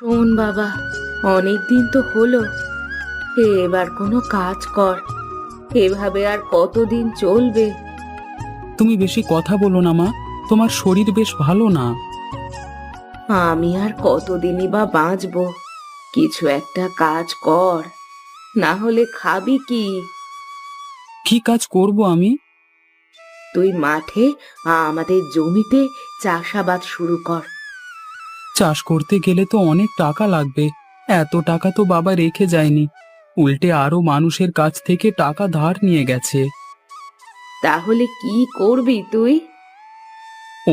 শোন বাবা, অনেক দিন তো হলো, এবার কোনো কাজ কর। এভাবে আর কতদিন চলবে? তুমি বেশি কথা বলো না মা, তোমার শরীর বেশ ভালো না। আমি আর কতদিনই বা বাঁচবো? কিছু একটা কাজ কর, না হলে খাবি কি? কি কাজ করব আমি? তুই মাঠে আমাদের জমিতে চাষাবাদ শুরু কর। চাষ করতে গেলে তো অনেক টাকা লাগবে। এত টাকা তো বাবা রেখে যায়নি, উল্টে আরো মানুষের কাছ থেকে টাকা ধার নিয়ে গেছে। তাহলে কি করবি তুই?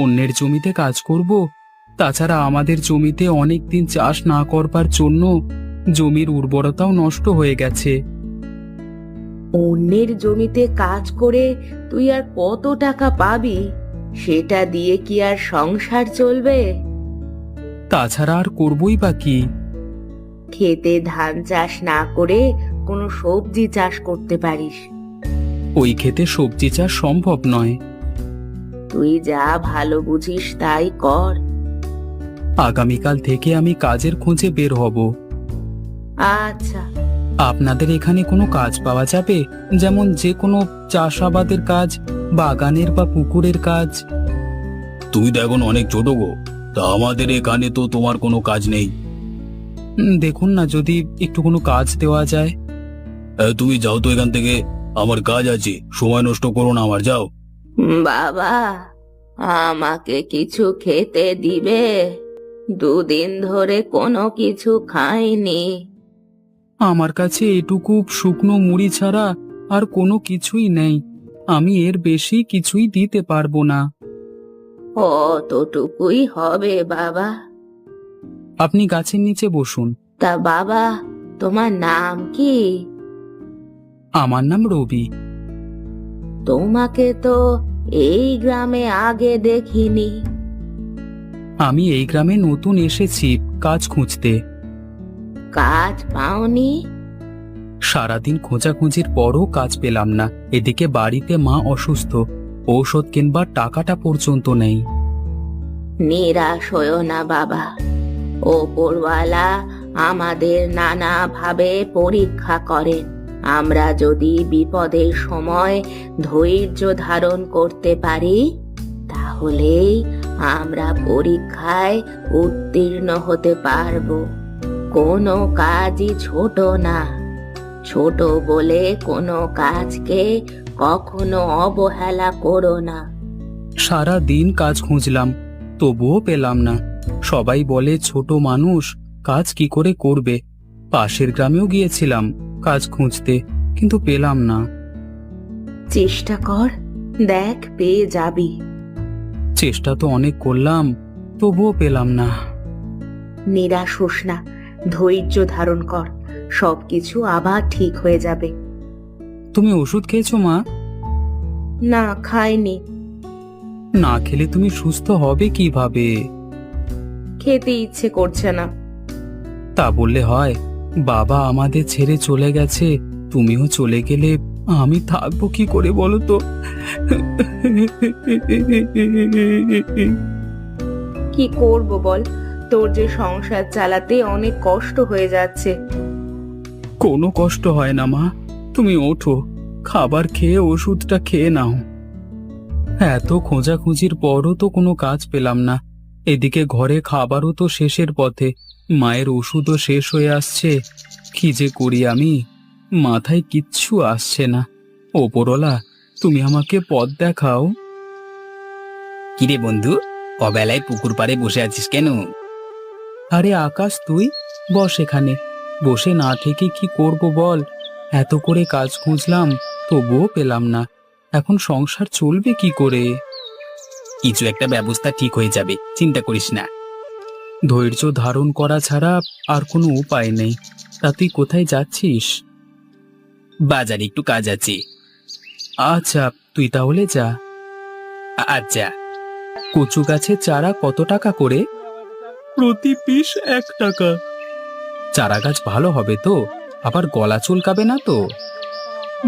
অন্যের জমিতে কাজ করব। তাছাড়া আমাদের জমিতে অনেক দিন চাষ না করবার জন্য জমির উর্বরতাও নষ্ট হয়ে গেছে। অন্যের জমিতে কাজ করে তুই আর কত টাকা পাবি? সেটা দিয়ে কি আর সংসার চলবে? তাছাড়া আর করবই বা কি? খেতে ধান চাষ না করে কোনো সবজি চাষ করতে পারিস। ওই ক্ষেতে সবজি চাষ সম্ভব নয়। তুই যা ভালো বুঝিস তাই কর। আগামীকাল থেকে আমি কাজের খোঁজে বের হব। আচ্ছা। আপনাদের এখানে কোনো কাজ পাওয়া যাবে? যেমন যে কোনো চাষাবাদের কাজ, বাগানের বা পুকুরের কাজ? তুমি তো এখন অনেক ছোট গো, তা আমাদের এখানে তো তোমার কোনো কাজ নেই। দেখুন না যদি একটু কোনো কাজ দেওয়া যায়। তুমি যাও তো এখান থেকে, আমার কাজ আছে, সময় নষ্ট করো না আমার, যাও। বাবা, আমাকে কিছু খেতে দিবে? দুদিন ধরে কোনো কিছু খাইনি। আমার কাছে এটুকু শুকনো মুড়ি ছাড়া আর কোনো কিছুই নেই। আমি এর বেশি কিছুই দিতে পারবো না। অতটুকুই হবে বাবা? আপনি গাছের নিচে বসুন। তা বাবা, তোমার নাম কি? আমার নাম রবি। তোমাকে তো এই গ্রামে আগে দেখিনি। আমি এই গ্রামে নতুন এসেছি কাজ খুঁজতে। কাজ পাওনি? সারাদিন খোঁজাখুঁজির পরও কাজ পেলাম না। এদিকে বাড়িতে মা অসুস্থ, ঔষধ কিনবার টাকাটা পর্যন্ত নেই। নিরাশ হয়ো না বাবা, ওপরওয়ালা আমাদের নানা ভাবে পরীক্ষা করেন। আমরা যদি বিপদের সময় ধৈর্য ধারণ করতে পারি, তাহলেই আমরা পরীক্ষায় উত্তীর্ণ হতে পারবো। কোনো কাজই ছোট না। ছোট বলে কোনো কাজকে কখনো অবহেলা করো না। সারা দিন কাজ খুঁজলাম, তবুও পেলাম না। সবাই বলে ছোট মানুষ কাজ কি করে করবে। পাশের গ্রামেও গিয়েছিলাম কাজ খুঁজতে, কিন্তু পেলাম না। চেষ্টা কর, দেখ পেয়ে যাবি। চেষ্টা তো অনেক করলাম, তবুও পেলাম না। নিরাশ হোস না, ধৈর্য ধারণ কর, সবকিছু আবার ঠিক হয়ে যাবে। তুমি ওষুধ খেয়েছো মা? না, খাইনি। না খেলে তুমি সুস্থ হবে কিভাবে? খেতে ইচ্ছে করছে না। তা বললে হয়? বাবা আমাদের ছেড়ে চলে গেছে, তুমিও চলে গেলে আমি থাকবো কি করে বলো তো? কি করব বল, তোর যে সংসার চালাতে অনেক কষ্ট হয়ে যাচ্ছে। কোনো কষ্ট হয় না মা, তুমি ওঠো, খাবার খেয়ে ওষুধটা খেয়ে নাও। এত খোঁজাখুঁজির পরও তো কোনো কাজ পেলাম না। এদিকে ঘরে খাবারও তো শেষের পথে, মায়ের ওষুধও শেষ হয়ে আসছে। কি যে করি আমি, মাথায় কিচ্ছু আসছে না। ওপরওয়ালা, তুমি আমাকে পথ দেখাও। কিরে বন্ধু, অবেলায় পুকুর পাড়ে বসে আছিস কেন? আরে আকাশ, তুই বস এখানে। বসে না থেকে কি করব বল? এত করে কাজ খুঁজলাম, তবুও পেলাম না। এখন সংসার চলবে কি করে? কিছু একটা ব্যবস্থা ঠিক হয়ে যাবে, চিন্তা করিস না। ধৈর্য ধারণ করা ছাড়া আর কোনো উপায় নেই। তা তুই কোথায় যাচ্ছিস? বাজারে একটু কাজ আছে। আচ্ছা, তুই তাহলে যা। আচ্ছা। কচু গাছের চারা কত টাকা করে? প্রতি পিস 1 টাকা। চারা গাছ ভালো হবে তো? আবার গলা চুলকাবে না তো?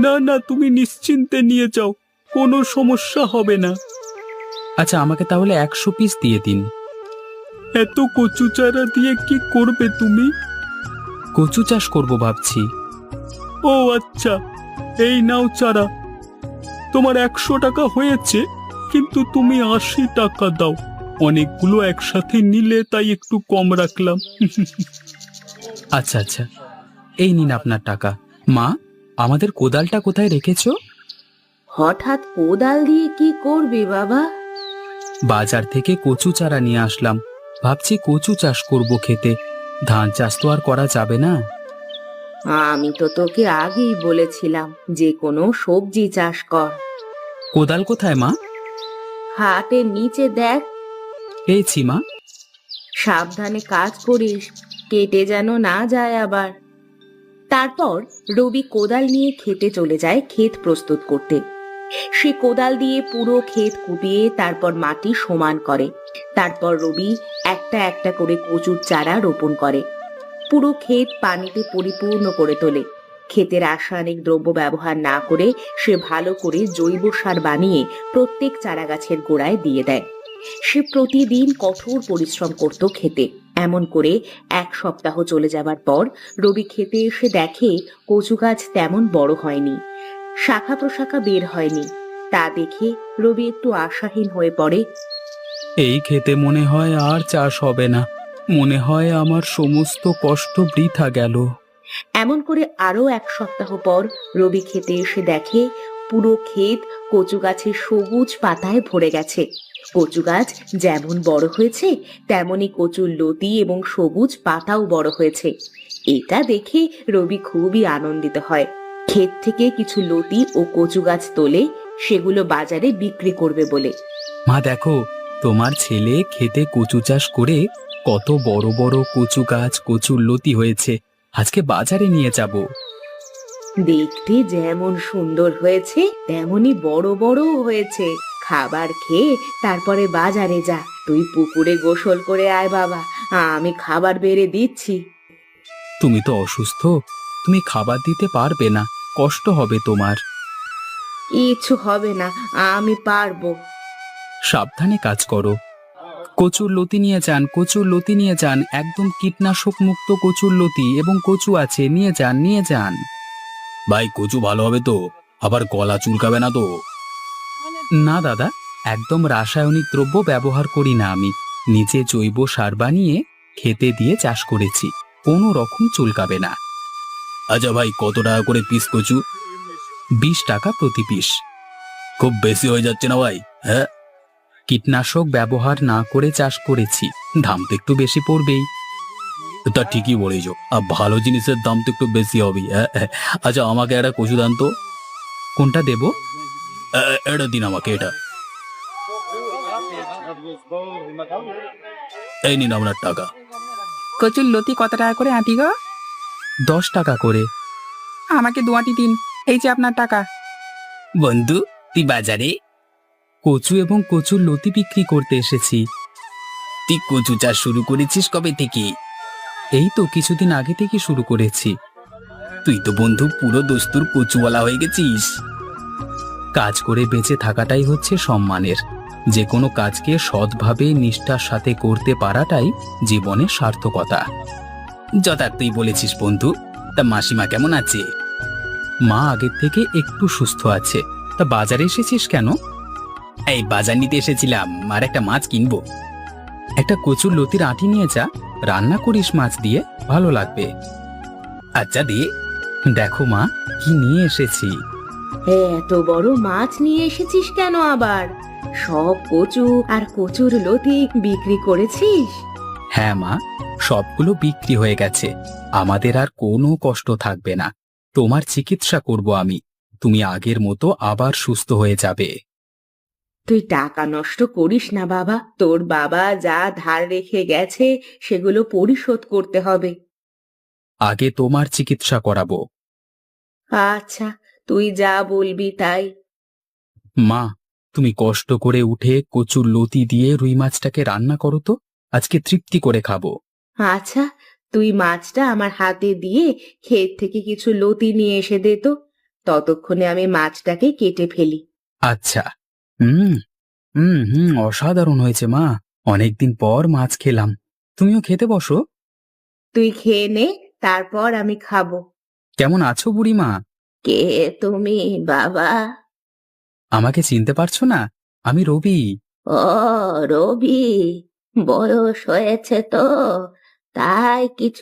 না না, তুমি নিশ্চিন্তে নিয়ে যাও, কোনো সমস্যা হবে না। আচ্ছা, আমাকে তাহলে 100 পিস দিয়ে দিন। এত কচু চারা দিয়ে কি করবে তুমি? কচু চাষ করব ভাবছি। ও আচ্ছা, এই নাও চারা। তোমার 100 টাকা হয়েছে, কিন্তু তুমি 80 টাকা দাও। অনেকগুলো একসাথে নিলে তাই একটু কম রাখলাম। আচ্ছা আচ্ছা, এই নিন আপনার টাকা। মা, আমাদের কোদালটা কোথায় রেখেছো? হঠাৎ কোদাল দিয়ে কি করবে বাবা? বাজার থেকে কচু চারা নিয়ে আসলাম, ভাবছি কচু চাষ করব খেতে। ধান চাষ তো আর করা যাবে না। আমি তো তোকে আগেই বলেছিলাম যে কোনো সবজি চাষ কর। কোদাল কোথায় মা? হাটের নিচে দেখ। পেয়েছি মা। সাবধানে কাজ করিস, কেটে যেন না যায় আবার। তারপর রবি কোদাল নিয়ে খেতে চলে যায় ক্ষেত প্রস্তুত করতে। সে কোদাল দিয়ে পুরো ক্ষেত কুপিয়ে তারপর মাটি সমান করে। তারপর রবি একটা একটা করে কচুর চারা রোপণ করে। পুরো ক্ষেত পানিতে পরিপূর্ণ করে তোলে। ক্ষেতের রাসায়নিক দ্রব্য ব্যবহার না করে সে ভালো করে জৈব সার বানিয়ে প্রত্যেক চারা গাছের গোড়ায় দিয়ে দেয়। সে প্রতিদিন কঠোর পরিশ্রম করত খেতে। এমন করে 1 সপ্তাহ চলে যাবার পর রবি খেতে এসে দেখে কচু গাছ তেমন বড় হয়নি, শাখা প্রশাখা বের হয়নি। তা দেখে রবি একটু আশাহীন হয়ে পড়ে। এই খেতে মনে হয় আর চাষ হবে না। মনে হয় আমার সমস্ত কষ্ট বৃথা গেল। এমন করে আরো 1 সপ্তাহ পর রবি খেতে এসে দেখে পুরো ক্ষেত কচু গাছের সবুজ পাতায় ভরে গেছে। কচু গাছ যেমন বড় হয়েছে তেমনি কচুর লতি এবং সবুজ পাতাও বড় হয়েছে। এটা দেখে রবি খুবই আনন্দিত হয়। ক্ষেত থেকে কিছু লতি ও কচু গাছ তোলে, সেগুলো বাজারে বিক্রি করবে বলে। মা দেখো, তোমার ছেলে খেতে কচু চাষ করে কত বড় বড় কচু গাছ, কচুর লতি হয়েছে। আজকে বাজারে নিয়ে যাব। দেখতে যেমন সুন্দর হয়েছে তেমনি বড় বড়ও হয়েছে। খাবার খেয়ে তারপরে বাজারে যা। তুই পুকুরে গোসল করে আয় বাবা, আমি খাবার বেড়ে দিচ্ছি। তুমি তো অসুস্থ, তুমি খাবার দিতে পারবে না, কষ্ট হবে তোমার। কিচ্ছু হবে না, আমি পারবো। সাবধানে কাজ করো। কচুর লতি নিয়ে যান, কচুর লতি নিয়ে যান, একদম কীটনাশক মুক্ত কচুর লতি এবং কচু আছে, নিয়ে যান নিয়ে যান। ভাই কচু ভালো হবে তো? আবার গলা চুলকাবে না তো? না দাদা, একদম রাসায়নিক দ্রব্য ব্যবহার করি না আমি। নিজে জৈব সার বানিয়ে খেতে দিয়ে চাষ করেছি, কোনো রকম চুলকাবে না। আচ্ছা ভাই, কত টাকা করে পিস কচু? 20 টাকা প্রতি পিস। খুব বেশি হয়ে যাচ্ছে না ভাই? হ্যাঁ, কীটনাশক ব্যবহার না করে চাষ করেছি, দাম তো একটু বেশি পড়বেই। তা ঠিকই বলেছ, আর ভালো জিনিসের দাম তো একটু বেশি হবেই। হ্যাঁ হ্যাঁ। আচ্ছা, আমাকে একটা কচু দান তো। কোনটা দেব? এটা দিন আমাকে, এটা। এই নিন আপনার টাকা। কচুর লতি কত টাকা করে আঁটি গো? 10 টাকা করে। আমাকে 2 আঁটি দিন, এই যে আপনার টাকা। বন্ধু, তুই বাজারে? কচু এবং কচুর লতি বিক্রি করতে এসেছি। তুই কচু চাষ শুরু করেছিস কবে থেকে? এই তো কিছুদিন আগে থেকে শুরু করেছি। তুই তো বন্ধু পুরো দস্তুর কচুওয়ালা হয়ে গেছিস। কাজ করে বেঁচে থাকাটাই হচ্ছে সম্মানের। যে কোনো কাজকে সৎভাবে নিষ্ঠার সাথে করতে পারাটাই জীবনের সার্থকতা। যথার্থই বলেছিস বন্ধু। তা মাসিমা কেমন আছে? মা আগের থেকে একটু সুস্থ আছে। তা বাজারে এসেছিস কেন? এই বাজার নিতে এসেছিলাম, আর একটা মাছ কিনবো। একটা কচুর লতির আঁটি নিয়ে যা, রান্না করিস মাছ দিয়ে, ভালো লাগবে। আচ্ছা দে। দেখো মা, কি নিয়ে এসেছি। এত বড় মাছ নিয়ে এসেছিস কেন আবার? সব কচু আর কচুর লতি বিক্রি করেছিস? হ্যাঁ মা, সবগুলো বিক্রি হয়ে গেছে। আমাদের আর কোনো কষ্ট থাকবে না। তোমার চিকিৎসা করব আমি, তুমি আগের মতো আবার সুস্থ হয়ে যাবে। তুই টাকা নষ্ট করিস না বাবা, তোর বাবা যা ধার রেখে গেছে সেগুলো পরিশোধ করতে হবে। আগে তোমার চিকিৎসা করাবো। আচ্ছা, তুই যা বলবি তাই। মা, তুমি কষ্ট করে উঠে কচুর লতি দিয়ে রুই মাছটাকে রান্না করো তো, আজকে তৃপ্তি করে খাবো। আচ্ছা, তুই মাছটা আমার হাতে দিয়ে ক্ষেত থেকে কিছু লতি নিয়ে এসে দে তো। ততক্ষণে আমি মাছটাকে কেটে ফেলি। আচ্ছা। হুম হুম হুম, অসাধারণ হয়েছে মা। অনেকদিন পর মাছ খেলাম, তুমিও খেতে বসো। তুই খেয়ে নে, তারপর আমি খাবো। কেমন আছো বুড়িমা? কে তুমি বাবা? আমাকে চিনতে পারছো না? আমি রবি। ও, রবি, বয়স হয়েছে তো, তাই কিছু